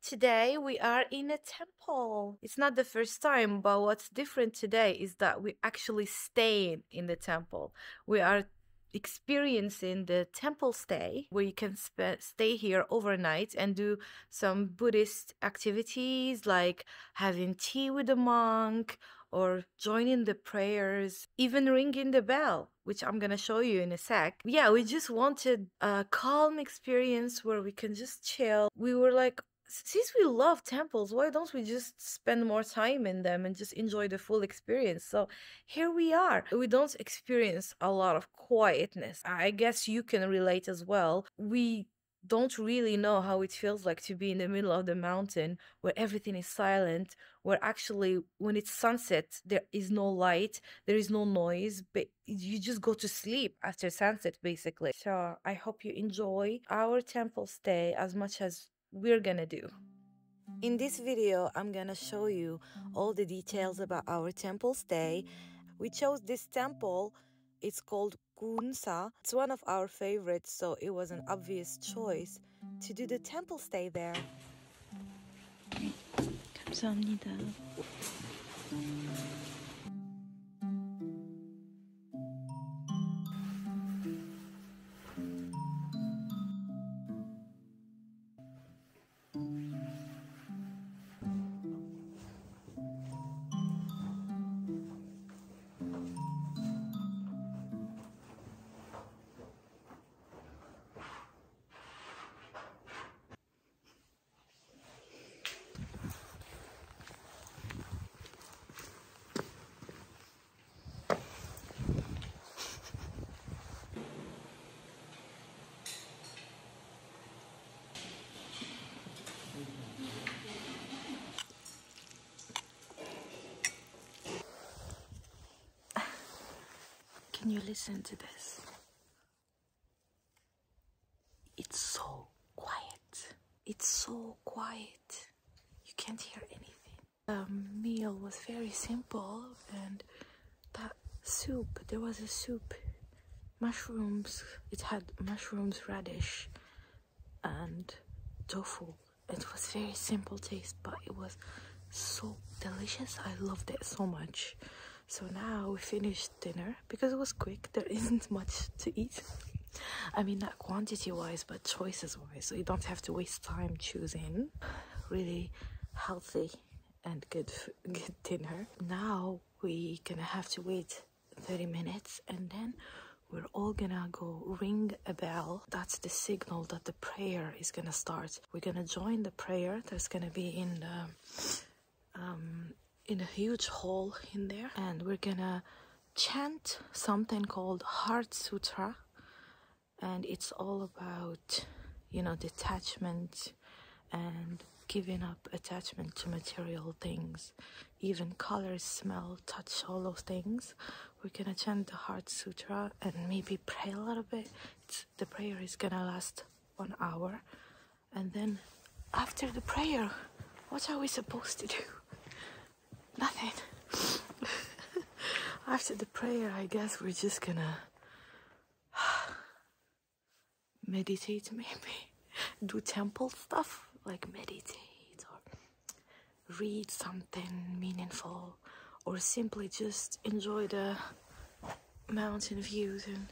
Today we are in a temple. It's not the first time, but what's different today is that we actually staying in the temple. We are experiencing the temple stay, where you can stay here overnight and do some Buddhist activities like having tea with a monk or joining the prayers, even ringing the bell, which I'm gonna show you in a sec. Yeah, we just wanted a calm experience where we can just chill. We were like, since we love temples, why don't we just spend more time in them and just enjoy the full experience? So here we are. We don't experience a lot of quietness. I guess you can relate as well. We don't really know how it feels like to be in the middle of the mountain where everything is silent, where actually when it's sunset there is no light, there is no noise, but you just go to sleep after sunset basically. So I hope you enjoy our temple stay as much as we're gonna do. In this video, I'm gonna show you all the details about our temple stay. We chose this temple. It's called Kunsa. It's one of our favorites, so it was an obvious choice to do the temple stay there. 감사합니다. Can you listen to this? It's so quiet. It's so quiet. You can't hear anything. The meal was very simple, and that soup, there was a soup, mushrooms. It had mushrooms, radish, and tofu. It was very simple taste, but it was so delicious. I loved it so much. So now we finished dinner because it was quick. There isn't much to eat. I mean, not quantity wise, but choices wise. So you don't have to waste time choosing really healthy and good dinner. Now we're gonna have to wait 30 minutes, and then we're all gonna go ring a bell. That's the signal that the prayer is gonna start. We're gonna join the prayer. There's gonna be in a huge hall in there, and we're gonna chant something called Heart Sutra, and it's all about, you know, detachment and giving up attachment to material things, even colors, smell, touch, all those things. We're gonna chant the Heart Sutra and maybe pray a little bit. The prayer is gonna last 1 hour, and then after the prayer, what are we supposed to do? Nothing. After the prayer, I guess we're just gonna meditate, maybe do temple stuff like meditate or read something meaningful, or simply just enjoy the mountain views and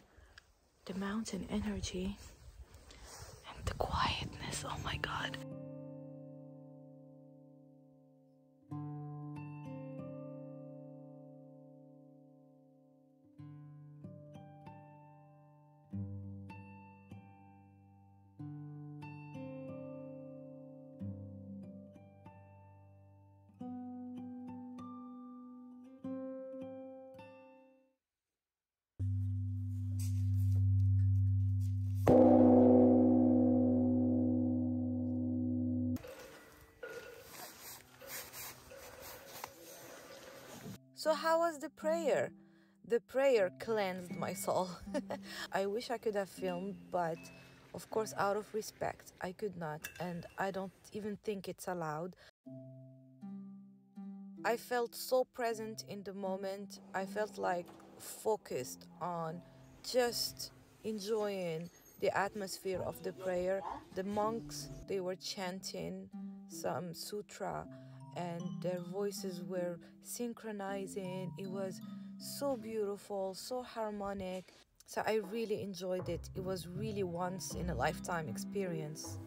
the mountain energy and the quietness. Oh my god. So how was the prayer? The prayer cleansed my soul. I wish I could have filmed, but of course, out of respect, I could not, and I don't even think it's allowed. I felt so present in the moment. I felt like focused on just enjoying the atmosphere of the prayer. The monks, they were chanting some sutra, and their voices were synchronizing. It was so beautiful, so harmonic. So I really enjoyed it. It was really once in a lifetime experience.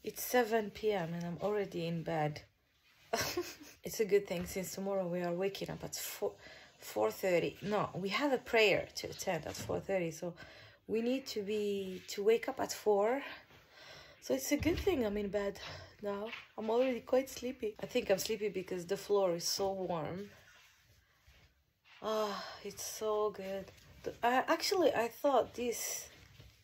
It's 7 p.m. and I'm already in bed. It's a good thing since tomorrow we are waking up at 4:30. No, we have a prayer to attend at 4:30, so we need to wake up at 4. So it's a good thing I'm in bed now. I'm already quite sleepy. I think I'm sleepy because the floor is so warm. Ah, it's so good. Actually, I thought these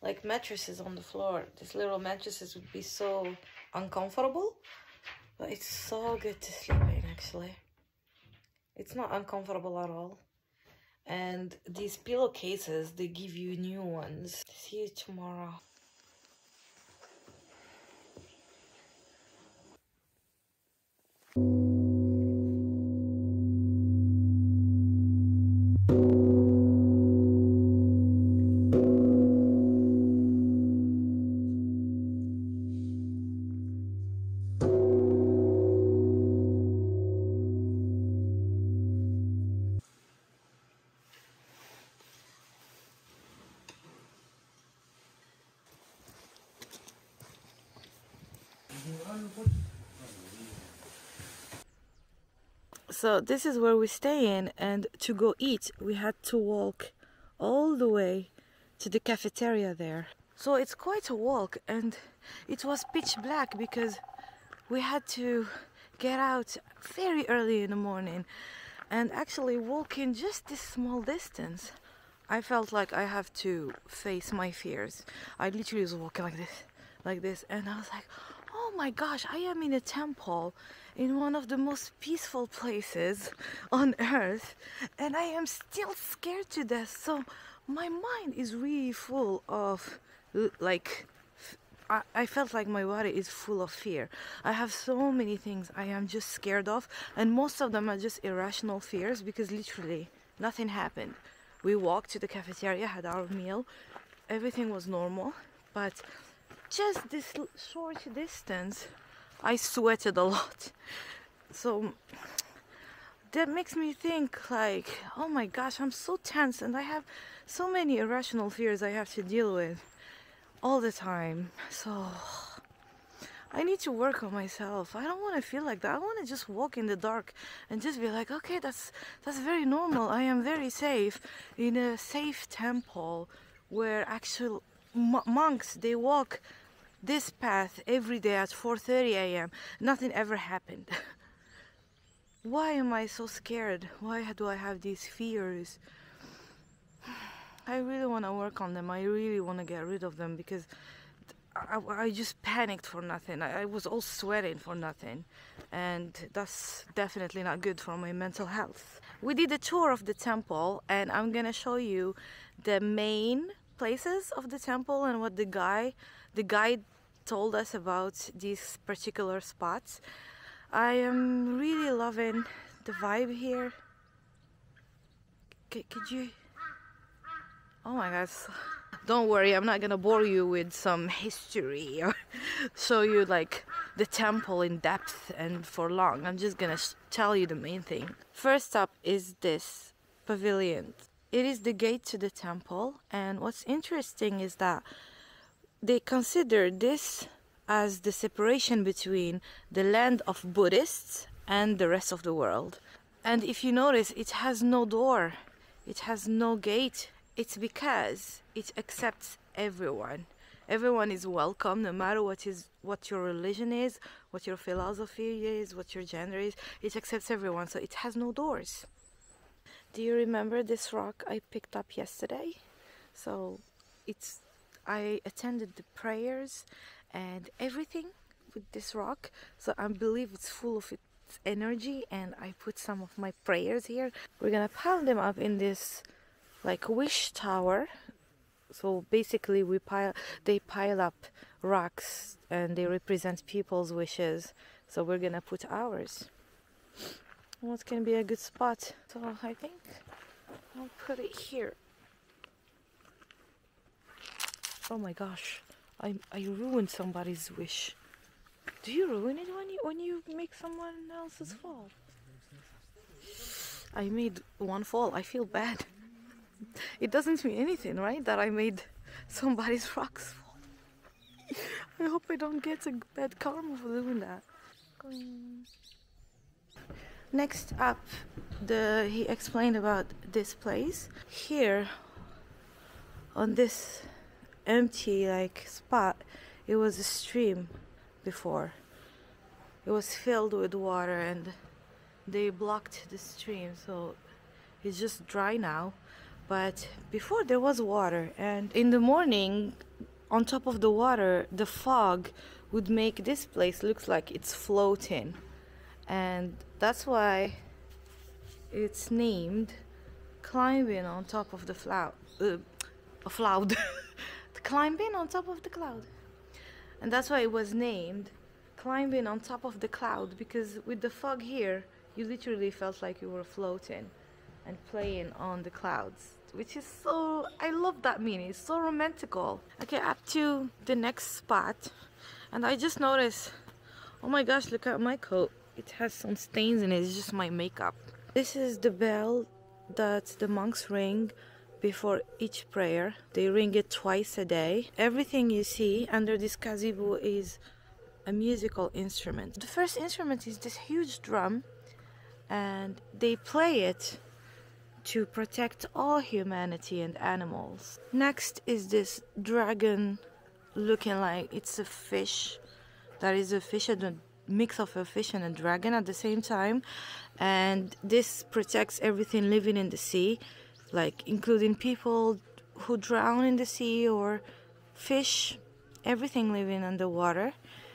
like mattresses on the floor, these little mattresses would be so uncomfortable, but it's so good to sleep in actually. It's not uncomfortable at all. And these pillowcases, they give you new ones. See you tomorrow. So this is where we stay in, and to go eat we had to walk all the way to the cafeteria there. So it's quite a walk, and it was pitch black because we had to get out very early in the morning. And actually walking just this small distance, I felt like I have to face my fears. I literally was walking like this, and I was like, oh my gosh, I am in a temple in one of the most peaceful places on earth, and I am still scared to death. So my mind is really full of like, I felt like my body is full of fear. I have so many things I am just scared of, and most of them are just irrational fears because literally nothing happened. We walked to the cafeteria, had our meal, everything was normal, but just this short distance I sweated a lot. So that makes me think like, oh my gosh, I'm so tense and I have so many irrational fears I have to deal with all the time. So I need to work on myself. I don't want to feel like that. I want to just walk in the dark and just be like, okay, that's very normal. I am very safe in a safe temple where actual monks, they walk this path every day at 4:30 a.m. Nothing ever happened. Why am I so scared? Why do I have these fears? I really want to work on them. I really want to get rid of them because I just panicked for nothing. I was all sweating for nothing, and that's definitely not good for my mental health. We did a tour of the temple, and I'm gonna show you the main places of the temple and what the guide told us about these particular spots. I am really loving the vibe here. Could you? Oh my gosh. Don't worry, I'm not gonna bore you with some history or show you like the temple in depth and for long. I'm just gonna tell you the main thing. First up is this pavilion. It is the gate to the temple, and what's interesting is that they consider this as the separation between the land of Buddhists and the rest of the world. And if you notice, it has no door, it has no gate. It's because it accepts everyone. Everyone is welcome, no matter what your religion is, what your philosophy is, what your gender is. It accepts everyone, so it has no doors. Do you remember this rock I picked up yesterday? So I attended the prayers and everything with this rock, so I believe it's full of its energy, and I put some of my prayers here. We're gonna pile them up in this like wish tower. So basically they pile up rocks and they represent people's wishes, so we're gonna put ours. What can be a good spot? So I think I'll put it here. Oh my gosh, I ruined somebody's wish. Do you ruin it when you make someone else's fall? I made one fall. I feel bad. It doesn't mean anything, right? That I made somebody's rocks fall. I hope I don't get a bad karma for doing that. Next up, he explained about this place. Here, on this empty spot, it was a stream before. It was filled with water and they blocked the stream, so it's just dry now. But before there was water, and in the morning, on top of the water, the fog would make this place look like it's floating. And that's why it's named climbing on top of the cloud. Climbing on top of the cloud. And that's why it was named climbing on top of the cloud, because with the fog here, you literally felt like you were floating and playing on the clouds, which is so, I love that meaning. It's so romantical. Okay, up to the next spot, and I just noticed, oh my gosh, look at my coat. It has some stains in it. It's just my makeup. This is the bell that the monks ring before each prayer. They ring it twice a day. Everything you see under this gazebo is a musical instrument. The first instrument is this huge drum, and they play it to protect all humanity and animals. Next is this dragon looking like it's a fish. That is a fish and a mix of a fish and a dragon at the same time. And this protects everything living in the sea, like including people who drown in the sea or fish, everything living underwater.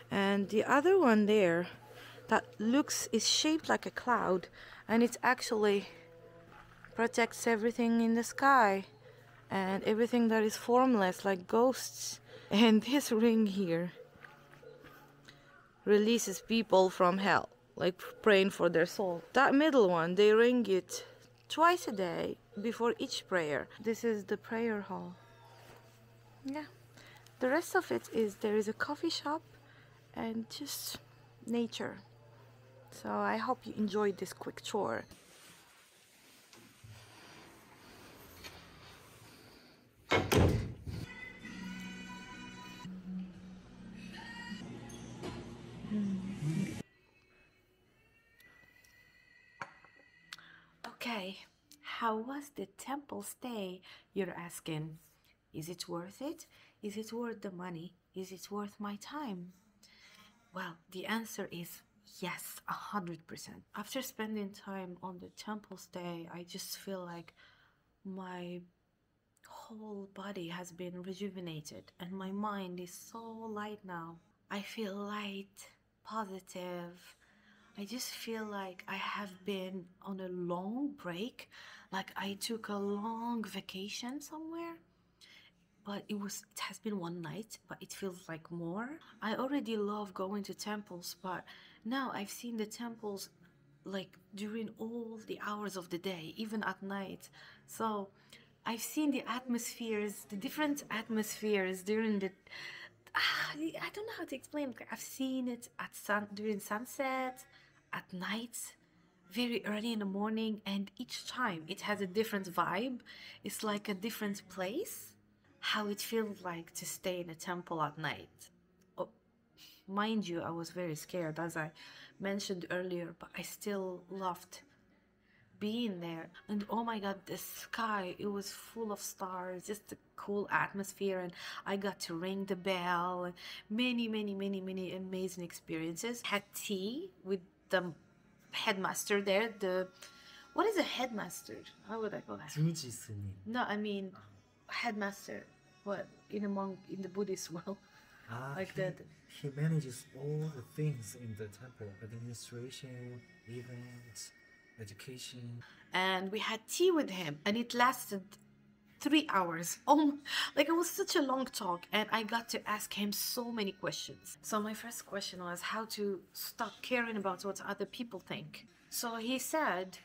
And the other one there that is shaped like a cloud, and it actually protects everything in the sky and everything that is formless, like ghosts. And this ring here releases people from hell, like praying for their soul. That middle one, they ring it twice a day before each prayer. This is the prayer hall. Yeah. The rest of it is, there is a coffee shop and just nature. So I hope you enjoyed this quick tour. Okay, how was the temple stay, you're asking? Is it worth it? Is it worth the money? Is it worth my time? Well, the answer is yes, 100%. After spending time on the temple stay, I just feel like my whole body has been rejuvenated and my mind is so light now. I feel light, positive. I just feel like I have been on a long break, like I took a long vacation somewhere. But it has been one night, but it feels like more. I already love going to temples, but now I've seen the temples like during all the hours of the day, even at night. So I've seen the atmospheres, the different atmospheres during the I don't know how to explain. I've seen it at during sunset, at night, very early in the morning, and each time it has a different vibe. It's like a different place. How it feels like to stay in a temple at night. Oh, mind you, I was very scared, as I mentioned earlier, but I still loved being there. And oh my god, the sky, it was full of stars, just a cool atmosphere, and I got to ring the bell, and many amazing experiences. Had tea with the headmaster there. What is a headmaster? How would I call that? No, I mean headmaster. What in the Buddhist world? Like that. He manages all the things in the temple: administration, events, education. And we had tea with him, and it lasted 3 hours. Oh, like it was such a long talk, and I got to ask him so many questions. So my first question was how to stop caring about what other people think. So he said,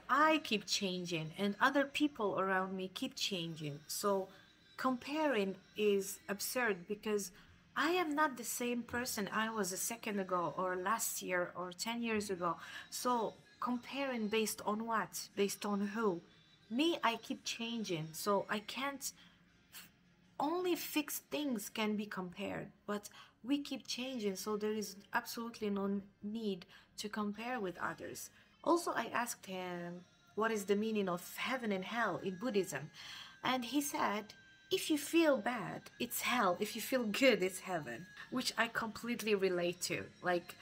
I keep changing and other people around me keep changing. So comparing is absurd because I am not the same person I was a second ago or last year or 10 years ago. So comparing based on what? Based on who? Me, I keep changing. So I can't, only fixed things can be compared, but we keep changing, so there is absolutely no need to compare with others. Also, I asked him what is the meaning of heaven and hell in Buddhism, and he said, if you feel bad, it's hell. If you feel good, it's heaven, which I completely relate to. Like,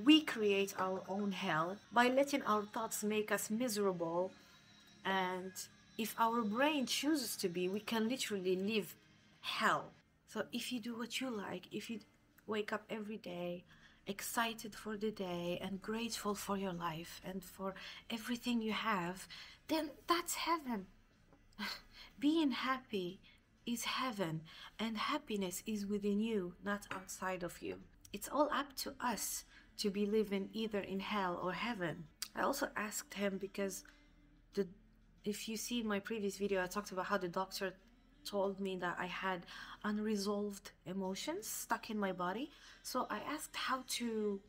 we create our own hell by letting our thoughts make us miserable, and if our brain chooses to be, we can literally live hell. So if you do what you like, if you wake up every day excited for the day and grateful for your life and for everything you have, then that's heaven. Being happy is heaven, and happiness is within you, not outside of you. It's all up to us to be living either in hell or heaven. I also asked him because the if you see my previous video, I talked about how the doctor told me that I had unresolved emotions stuck in my body. So I asked how to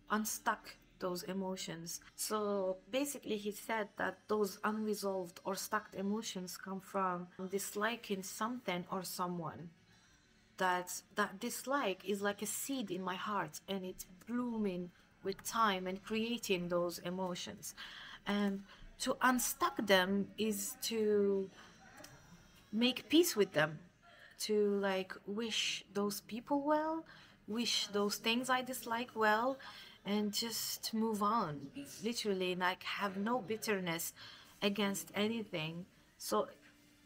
unstuck those emotions. So basically he said that those unresolved or stuck emotions come from disliking something or someone. That dislike is like a seed in my heart, and it's blooming with time and creating those emotions. And to unstuck them is to make peace with them, to like wish those people well, wish those things I dislike well, and just move on. Literally, like have no bitterness against anything. So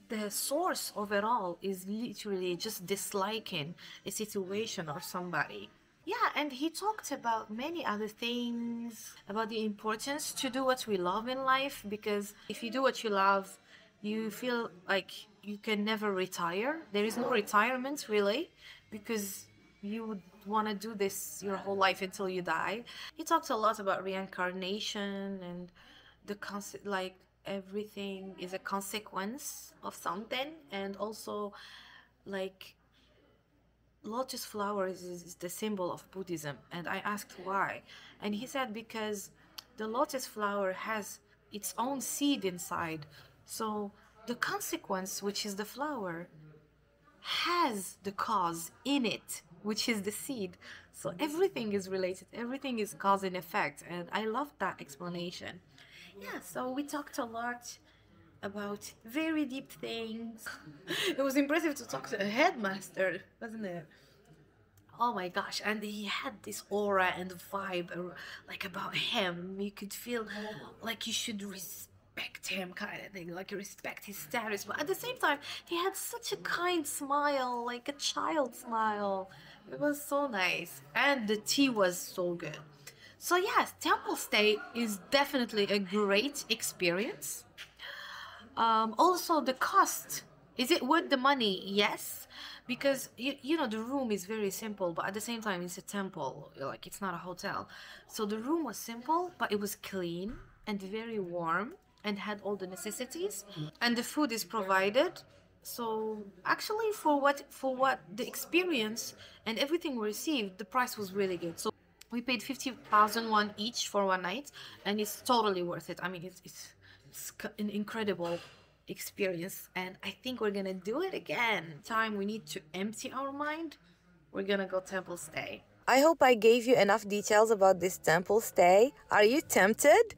the source of it all is literally just disliking a situation or somebody. Yeah, and he talked about many other things, about the importance to do what we love in life, because if you do what you love, you feel like you can never retire. There is no retirement really, because you would want to do this your whole life until you die. He talks a lot about reincarnation and the concept, like everything is a consequence of something, and also like lotus flowers is the symbol of Buddhism. And I asked why, and he said because the lotus flower has its own seed inside, so the consequence, which is the flower, has the cause in it, which is the seed. So everything is related, everything is cause and effect, and I love that explanation. Yeah, so we talked a lot about very deep things. It was impressive to talk to a headmaster, wasn't it? Oh my gosh, and he had this aura and vibe like about him. You could feel like you should respect him, kind of thing, like respect his status, but at the same time he had such a kind smile, like a child smile. It was so nice, and the tea was so good. So yes, temple stay is definitely a great experience. Also, the cost, is it worth the money? Yes, because you know the room is very simple, but at the same time it's a temple, like it's not a hotel. So the room was simple, but it was clean and very warm and had all the necessities, and the food is provided. So actually, for what the experience and everything we received, the price was really good. So we paid 50,000 won each for one night, and it's totally worth it. I mean, it's an incredible experience, and I think we're gonna do it again. Time we need to empty our mind, we're gonna go temple stay. I hope I gave you enough details about this temple stay. Are you tempted?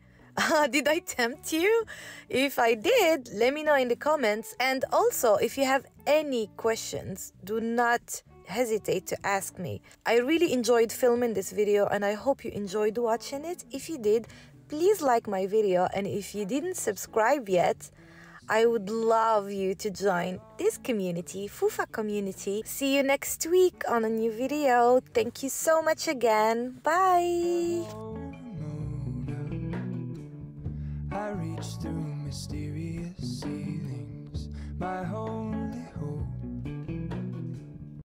Did I tempt you? If I did, let me know in the comments. And also, if you have any questions, do not hesitate to ask me. I really enjoyed filming this video, and I hope you enjoyed watching it. If you did, please like my video, and if you didn't subscribe yet, I would love you to join this community, Fufa community. See you next week on a new video. Thank you so much again. Bye! I reach through mysterious ceilings. My whole